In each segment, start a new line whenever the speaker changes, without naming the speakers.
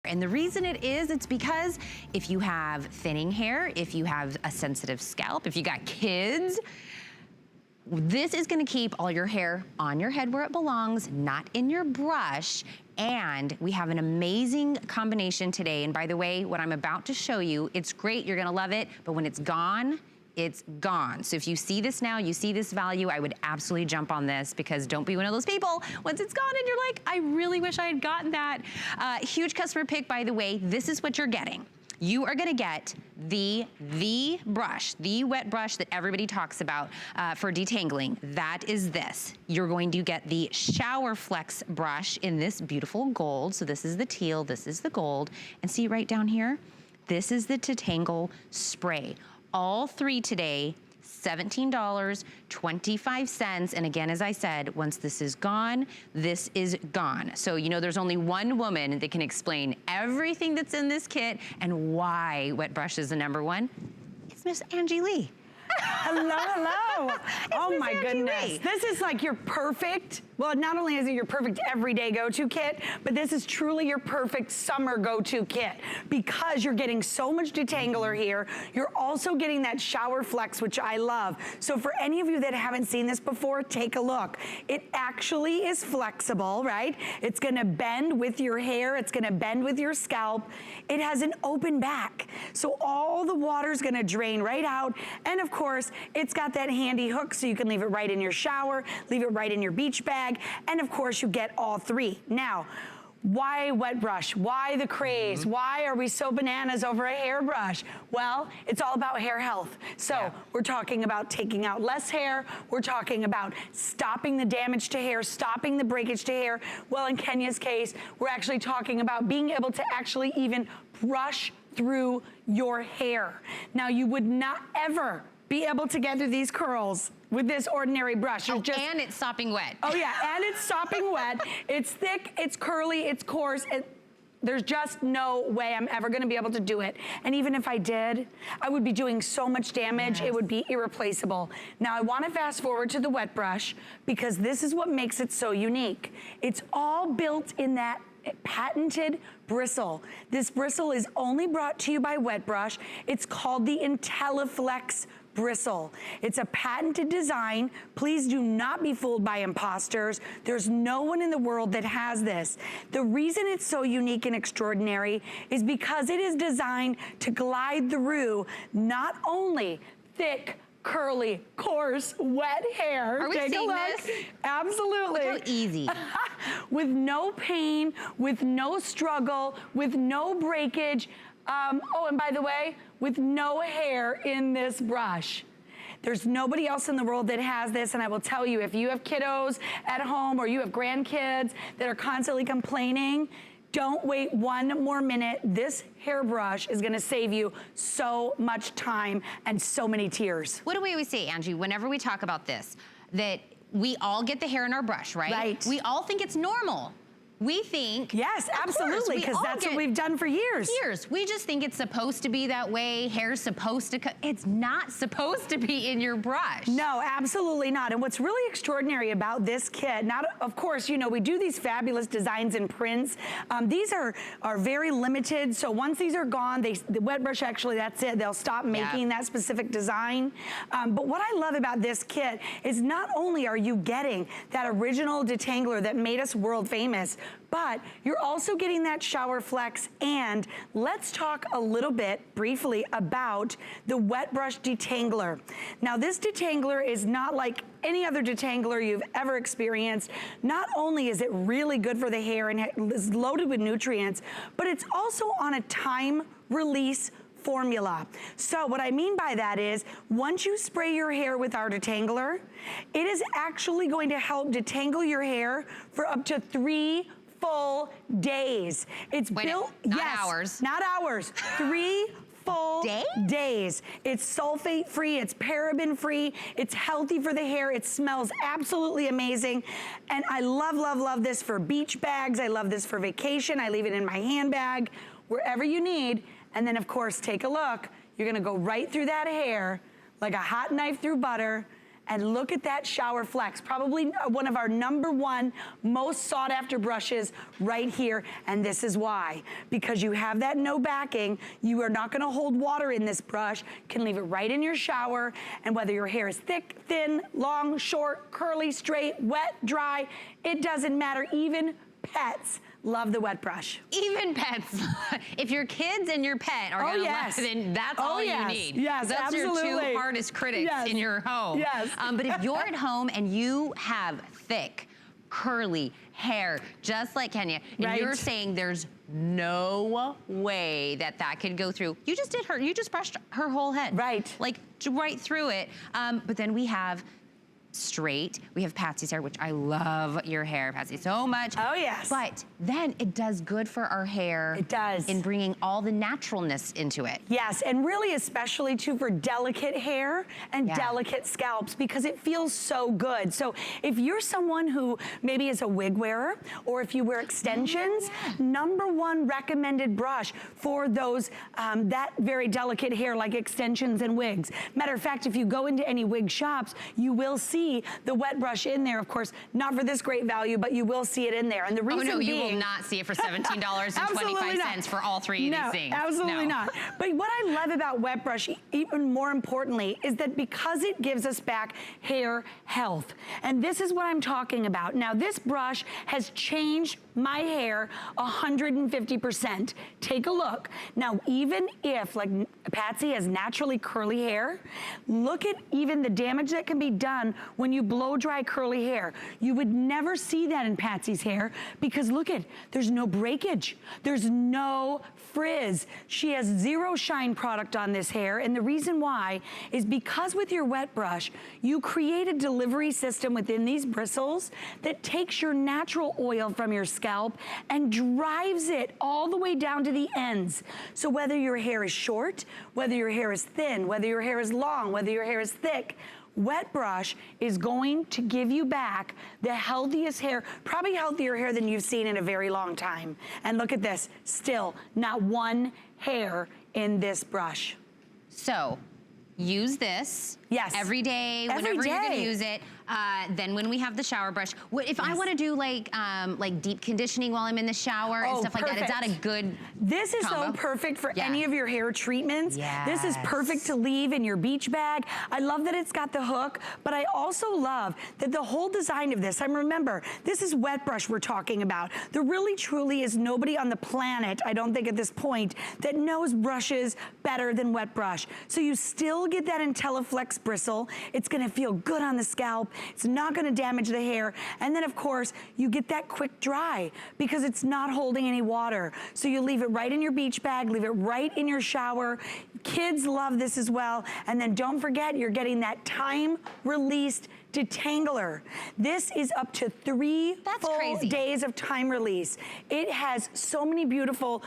And the reason it is, it's because if you have thinning hair, if you have a sensitive scalp, if you got kids, this is gonna keep all your hair on your head where it belongs, not in your brush. And we have an amazing combination today. And by the way, what I'm about to show you, it's great, you're gonna love it, but when it's gone, it's gone. So if you see this now, you see this value, I would absolutely jump on this, because don't be one of those people, once it's gone and you're like, I really wish I had gotten that. Huge customer pick, by the way. This is what you're getting. You are gonna get the brush, the wet brush that everybody talks about for detangling. That is this. You're going to get the Shower Flex brush in this beautiful gold. So this is the teal, this is the gold. And see right down here, this is the Detangle Spray. All three today, $17.25. And again, as I said, once this is gone, this is gone. So you know there's only one woman that can explain everything that's in this kit and why wet brush is the #1. It's Miss Angie Lee.
Hello, hello. Oh my goodness. This is like your perfect, well, not only is it your perfect everyday go-to kit, but this is truly your perfect summer go-to kit, because you're getting so much detangler here. You're also getting that Shower Flex, which I love. So for any of you that haven't seen this before, take a look. It actually is flexible, right? It's gonna bend with your hair. It's gonna bend with your scalp. It has an open back. So all the water's gonna drain right out. And of course, it's got that handy hook so you can leave it right in your shower, leave it right in your beach bag, and of course you get all three. Now, why wet brush? Why the craze? Why are we so bananas over a hairbrush? Well, it's all about hair health. So we're talking about taking out less hair. We're talking about stopping the damage to hair, stopping the breakage to hair. Well, in Kenya's case, we're actually talking about being able to actually even brush through your hair. Now, you would not ever be able to get through these curls with this ordinary brush.
And it's sopping wet.
Oh yeah, and it's sopping wet. It's thick, it's curly, it's coarse. There's just no way I'm ever gonna be able to do it. And even if I did, I would be doing so much damage, it would be irreplaceable. Now I wanna fast forward to the wet brush, because this is what makes it so unique. It's all built in that patented bristle. This bristle is only brought to you by Wet Brush. It's called the Intelliflex bristle. It's a patented design. Please do not be fooled by imposters. There's no one in the world that has this. The reason it's so unique and extraordinary is because it is designed to glide through not only thick, curly, coarse, wet hair.
Are we
Take a
seeing
look.
this?
Absolutely.
Look how easy.
With no pain, with no struggle, with no breakage. Oh, and by the way, with no hair in this brush. There's nobody else in the world that has this, and I will tell you, if you have kiddos at home or you have grandkids that are constantly complaining, don't wait one more minute. This hairbrush is gonna save you so much time and so many tears.
What do we always say, Angie, whenever we talk about this? That we all get the hair in our brush, right?
Right.
We all think it's normal. We think,
yes, absolutely, because that's what we've done for years.
We just think it's supposed to be that way. Hair's supposed to, it's not supposed to be in your brush.
No, absolutely not. And what's really extraordinary about this kit, not, of course, you know, we do these fabulous designs and prints. These are very limited. So once these are gone, the Wet Brush, actually, that's it. They'll stop making that specific design. But what I love about this kit is not only are you getting that original detangler that made us world famous, but you're also getting that Shower Flex. And let's talk a little bit briefly about the Wet Brush Detangler. Now, this detangler is not like any other detangler you've ever experienced. Not only is it really good for the hair and is loaded with nutrients, but it's also on a time release formula. So what I mean by that is, once you spray your hair with our detangler, it is actually going to help detangle your hair for up to 3 full days. It's built,
not hours.
Not hours, 3 full days. It's sulfate free, it's paraben free, it's healthy for the hair, it smells absolutely amazing. And I love, love, love this for beach bags. I love this for vacation. I leave it in my handbag, wherever you need. And then of course, take a look. You're gonna go right through that hair like a hot knife through butter. and look at that Shower Flex, probably one of our #1 most sought after brushes right here. And this is why, because you have that no backing, you are not gonna hold water in this brush, can leave it right in your shower, and whether your hair is thick, thin, long, short, curly, straight, wet, dry, it doesn't matter. Even pets love the wet brush.
Even pets. If your kids and your pet are gonna love, then that's all you need.
Yes,
that's
absolutely.
your 2 hardest critics in your home.
Yes.
But if you're at home and you have thick, curly hair, just like Kenya, and you're saying there's no way that that could go through, you just brushed her whole head.
Right.
Like right through it. But then we have straight. We have Patsy's hair, which I love your hair, Patsy, so much.
Oh, yes.
But then it does good for our hair.
It does.
In bringing all the naturalness into it.
Yes, and really especially too for delicate hair and delicate scalps, because it feels so good. So if you're someone who maybe is a wig wearer, or if you wear extensions, #1 recommended brush for those, that very delicate hair like extensions and wigs. Matter of fact, if you go into any wig shops, you will see the wet brush in there. Of course, not for this great value, but you will see it in there. And the reason
you will not see it for $17.25 for all 3 of these things.
Absolutely not. But what I love about wet brush, even more importantly, is that because it gives us back hair health. And this is what I'm talking about. Now, this brush has changed my hair 150%. Take a look. Now, even if, like Patsy has naturally curly hair, look at even the damage that can be done when you blow dry curly hair. You would never see that in Patsy's hair because look at, there's no breakage. There's no frizz. She has 0 shine product on this hair, and the reason why is because with your wet brush, you create a delivery system within these bristles that takes your natural oil from your scalp and drives it all the way down to the ends. So whether your hair is short, whether your hair is thin, whether your hair is long, whether your hair is thick, wet brush is going to give you back the healthiest hair, probably healthier hair than you've seen in a very long time. And look at this, still not 1 hair in this brush.
So, use this every day, whenever you're gonna use it. Then when we have the shower brush, if I wanna do like deep conditioning while I'm in the shower and stuff like that, is that a good
This is
combo?
so perfect for any of your hair treatments. This is perfect to leave in your beach bag. I love that it's got the hook, but I also love that the whole design of this, and remember, this is wet brush we're talking about. There really truly is nobody on the planet, I don't think at this point, that knows brushes better than wet brush. So you still get that Intelliflex bristle. It's gonna feel good on the scalp. It's not gonna damage the hair. And then of course, you get that quick dry because it's not holding any water. So you leave it right in your beach bag, leave it right in your shower. Kids love this as well. And then don't forget, you're getting that time-released Detangler. This is up to 3 full days of time release. It has so many beautiful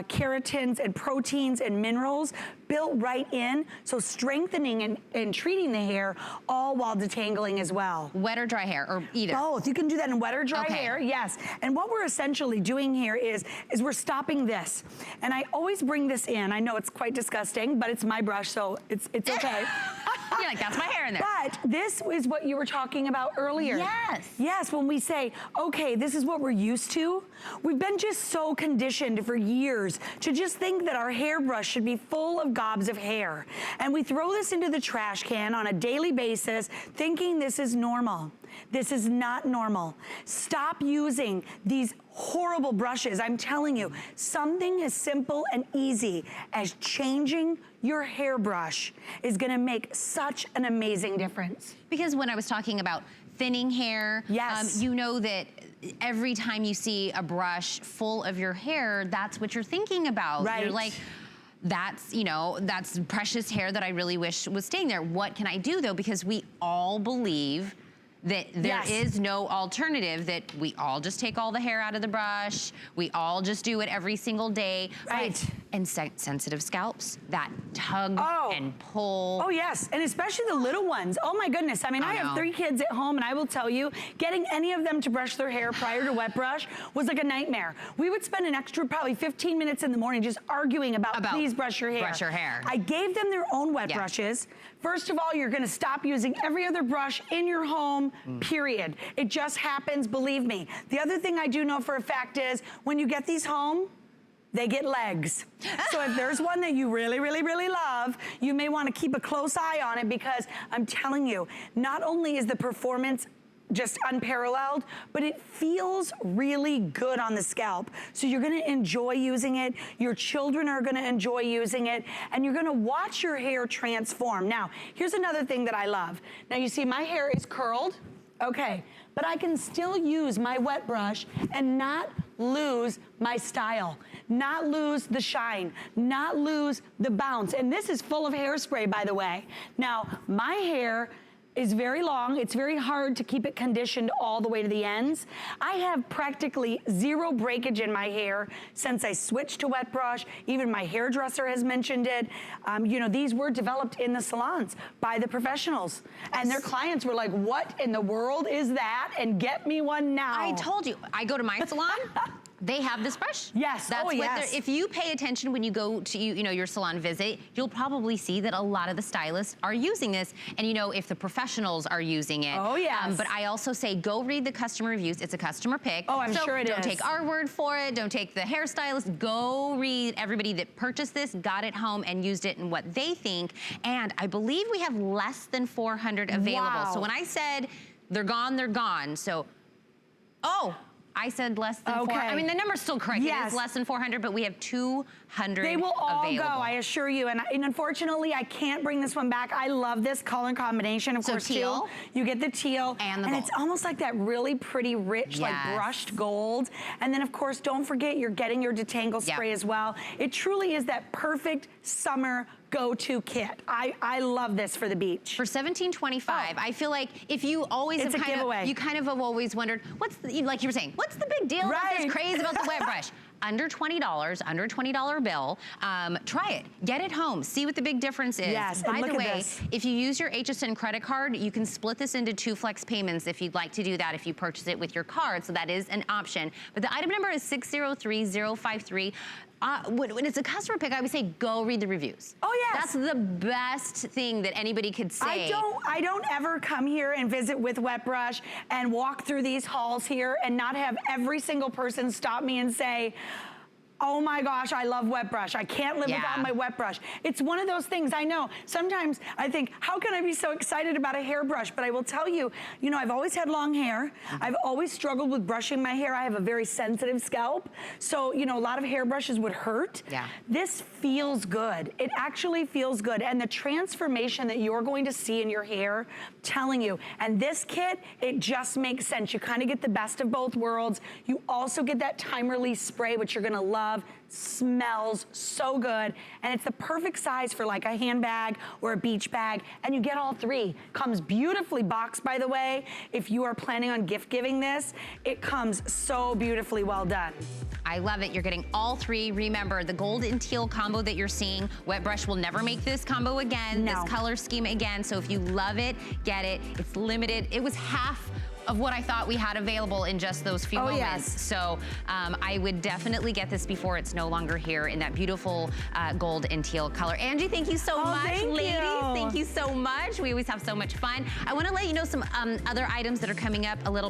keratins and proteins and minerals built right in, so strengthening and treating the hair, all while detangling as well.
Wet or dry hair, or either?
Both. You can do that in wet or dry hair, yes. And what we're essentially doing here is we're stopping this. And I always bring this in. I know it's quite disgusting, but it's my brush, so it's okay.
You're like, that's my hair in there.
But this is what you were talking about earlier.
Yes.
Yes, when we say, okay, this is what we're used to. We've been just so conditioned for years to just think that our hairbrush should be full of gobs of hair. And we throw this into the trash can on a daily basis thinking this is normal. This is not normal. Stop using these horrible brushes. I'm telling you, something as simple and easy as changing your hairbrush is gonna make such an amazing difference.
Because when I was talking about thinning hair, you know that every time you see a brush full of your hair, that's what you're thinking about.
Right.
You're like, that's, you know, that's precious hair that I really wish was staying there. What can I do though? Because we all believe that there is no alternative, that we all just take all the hair out of the brush, we all just do it every single day.
Right.
And sensitive scalps that tug and pull.
Oh yes, and especially the little ones. Oh my goodness. I mean, I have 3 kids at home, and I will tell you, getting any of them to brush their hair prior to wet brush was like a nightmare. We would spend an extra probably 15 minutes in the morning just arguing about please brush your hair.
Brush your hair.
I gave them their own wet brushes. First of all, you're gonna stop using every other brush in your home, period. It just happens, believe me. The other thing I do know for a fact is, when you get these home, they get legs. So if there's one that you really, really, really love, you may wanna keep a close eye on it, because I'm telling you, not only is the performance just unparalleled, but it feels really good on the scalp. So you're gonna enjoy using it, your children are gonna enjoy using it, and you're gonna watch your hair transform. Now, here's another thing that I love. Now you see my hair is curled, okay, but I can still use my wet brush and not lose my style, not lose the shine, not lose the bounce. And this is full of hairspray, by the way. Now, my hair is very long. It's very hard to keep it conditioned all the way to the ends. I have practically 0 breakage in my hair since I switched to wet brush. Even my hairdresser has mentioned it. You know, these were developed in the salons by the professionals. And their clients were like, what in the world is that? And get me one now.
I told you, I go to my salon. They have this brush.
Yes.
That's if you pay attention when you go to your salon visit, you'll probably see that a lot of the stylists are using this, and if the professionals are using it.
Oh yes.
But I also say go read the customer reviews. It's a customer pick.
Oh, I'm sure it is.
Don't take our word for it. Don't take the hairstylist. Go read everybody that purchased this, got it home, and used it and what they think. And I believe we have less than 400 available.
Wow.
So when I said they're gone, they're gone. So, I said less than 400. I mean, the number's still correct.
Yes.
It is less than 400, but we have 200
They will all
available.
go, I assure you. And unfortunately, I can't bring this one back. I love this color combination. Of course,
teal.
You get the teal.
And the
gold.
it's
almost like that really pretty, rich, like brushed gold. And then, of course, don't forget you're getting your Detangle spray as well. It truly is that perfect summer go-to kit. I love this for the beach.
For $17.25, I feel like if you always
It's
have
a giveaway.
you kind of have always wondered, like you were saying, what's the big deal about this craze about the wet brush? Under $20, under a $20 bill. Try it, get it home, see what the big difference is.
Yes,
By
and
the
look
way,
at this.
if you use your HSN credit card, you can split this into 2 flex payments if you'd like to do that, if you purchase it with your card, so that is an option. But the item number is 603053. When it's a customer pick, I would say go read the reviews.
Oh yes.
That's the best thing that anybody could say.
I don't ever come here and visit with wet brush and walk through these halls here and not have every single person stop me and say, oh my gosh, I love wet brush. I can't live without my wet brush. It's one of those things, I know. Sometimes I think, how can I be so excited about a hairbrush? But I will tell you, I've always had long hair. I've always struggled with brushing my hair. I have a very sensitive scalp. So, a lot of hairbrushes would hurt.
Yeah.
This feels good. It actually feels good. And the transformation that you're going to see in your hair, I'm telling you. And this kit, it just makes sense. You kind of get the best of both worlds. You also get that time release spray, which you're gonna love. Smells so good, and it's the perfect size for like a handbag or a beach bag, and you get all 3. Comes beautifully boxed, by the way. If you are planning on gift giving this, it comes so beautifully well done.
I love it. You're getting all 3. Remember, the gold and teal combo that you're seeing, wet brush will never make this combo again, this color scheme again. So if you love it, get it. It's limited. It was half of what I thought we had available in just those few moments.
Yes.
So I would definitely get this before it's no longer here in that beautiful gold and teal color. Angie, thank you so much. Ladies, thank you so much. We always have so much fun. I want to let you know some other items that are coming up a little